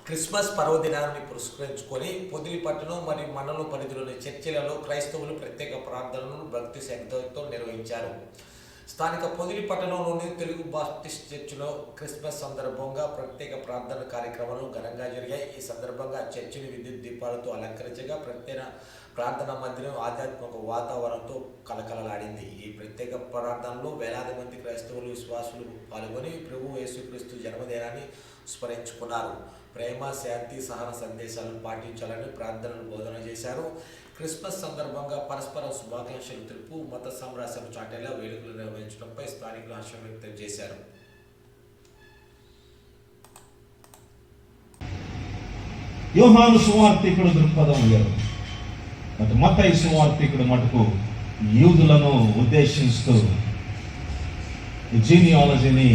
Christmas పర్వదినాన్ని పురస్కరించుకొని పొదిలి పట్టణం మరియు మండలం పరిధిలోని చర్చిలలో క్రైస్తవులు ప్రత్యేక ప్రార్థనలను భక్తి శ్రద్ధలతో నిర్వహించారు. స్థానిక పొదిలి పట్టణంలోని తెలుగు బాప్టిస్ట్ చర్చిలో క్రిస్మస్ సందర్భంగా ప్రత్యేక ప్రార్థన కార్యక్రమాలు ఘనంగా జరిగాయి. ఈ సందర్భంగా చర్చిని విద్యుత్ దీపాలతో అలంకరించగా ప్రత్యేక ప్రార్థనా మందిరం ఆధ్యాత్మిక వాతావరణంతో కలకలలాడింది. ఈ ప్రత్యేక ప్రార్థనలో వేలాది మంది క్రైస్తవులు విశ్వాసులు పాల్గొని ప్రభు యేసుక్రీస్తు జన్మదినాన్ని స్మరించుకున్నారు. ప్రేమ, శాంతి, సహన సందేశాలను పాటించాలని ప్రార్థనలు బోధన చేశారు. క్రిస్మస్ సందర్భంగా పరస్పర శుభాకాంక్షలు తెలుపు మత సామరస్యం చాటేలా వేడుకలు నిర్వహించడంపై స్థానికులు హర్షం వ్యక్తం చేశారు. యోహాను సువార్తికుడు దృక్పథం వేరు. మత్తయి సువార్తికుడు మటుకు యూదులను ఉద్దేశిస్తూ జీనియాలజీని,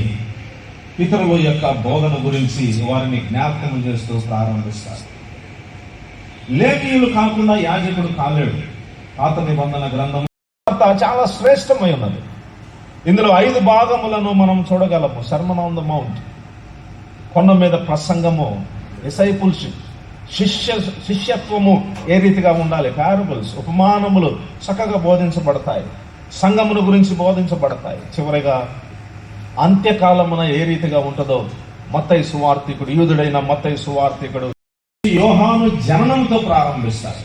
పితరుల యొక్క బోధన గురించి వారిని జ్ఞాపకం చేస్తూ ప్రారంభిస్తారు. లేఖీయులు కాకుండా యాజకుడు కాలేడు. పాత నిబంధన గ్రంథం చాలా శ్రేష్టమై ఉన్నది. ఇందులో 5 భాగములను మనం చూడగలము. సర్మన్ ఆన్ ద మౌంట్, కొండ మీద ప్రసంగము, డిసైపుల్షిప్, శిష్యత్వము ఏ రీతిగా ఉండాలి, పారబుల్స్, ఉపమానములు చక్కగా బోధించబడతాయి, సంఘమును గురించి బోధించబడతాయి. చివరిగా అంత్యకాలమున ఏ రీతిగా ఉంటుందో మత్తయి సువార్తికుడు, యూదుడైన మత్తయి సువార్తికుడు యోహాను జననంతో ప్రారంభిస్తారు.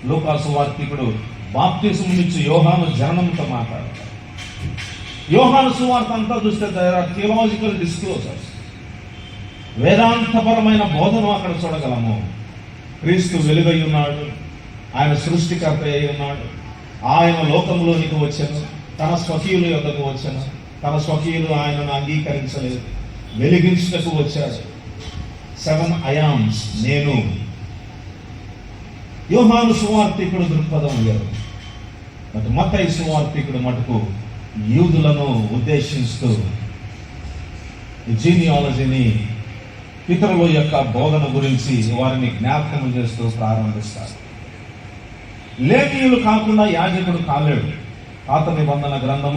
లూకా సువార్తికుడు బాప్తిస్మం ఇచ్చి యోహాను జననంతో మాట్లాడతారు. యోహాను సువార్త అంతా చూస్తే థియలాజికల్ డిస్క్లోజర్స్, వేదాంతపరమైన బోధన అక్కడ చూడగలము. క్రీస్తు వెలుగై ఉన్నాడు, ఆయన సృష్టికర్త అయి ఉన్నాడు, ఆయన లోకంలోనికి వచ్చాను, తన స్వకీయుల యొద్దకు వచ్చాను, తన స్వకీయులు ఆయనను అంగీకరించలేదు, వెలిగించుటకు వచ్చాడు. 7 అయామ్స్, నేను. యోహాను సువార్తికుడు దృక్పథం వేరు. మత్తయి సువార్తికుడు మటుకు యూదులను ఉద్దేశిస్తూ జీనియాలజీని, పితరుల యొక్క బోధన గురించి వారిని జ్ఞాపకం చేస్తూ ప్రారంభిస్తారు. లేఖీయులు కాకుండా యాజకుడు కాలేడు. పాత నిబంధన గ్రంథం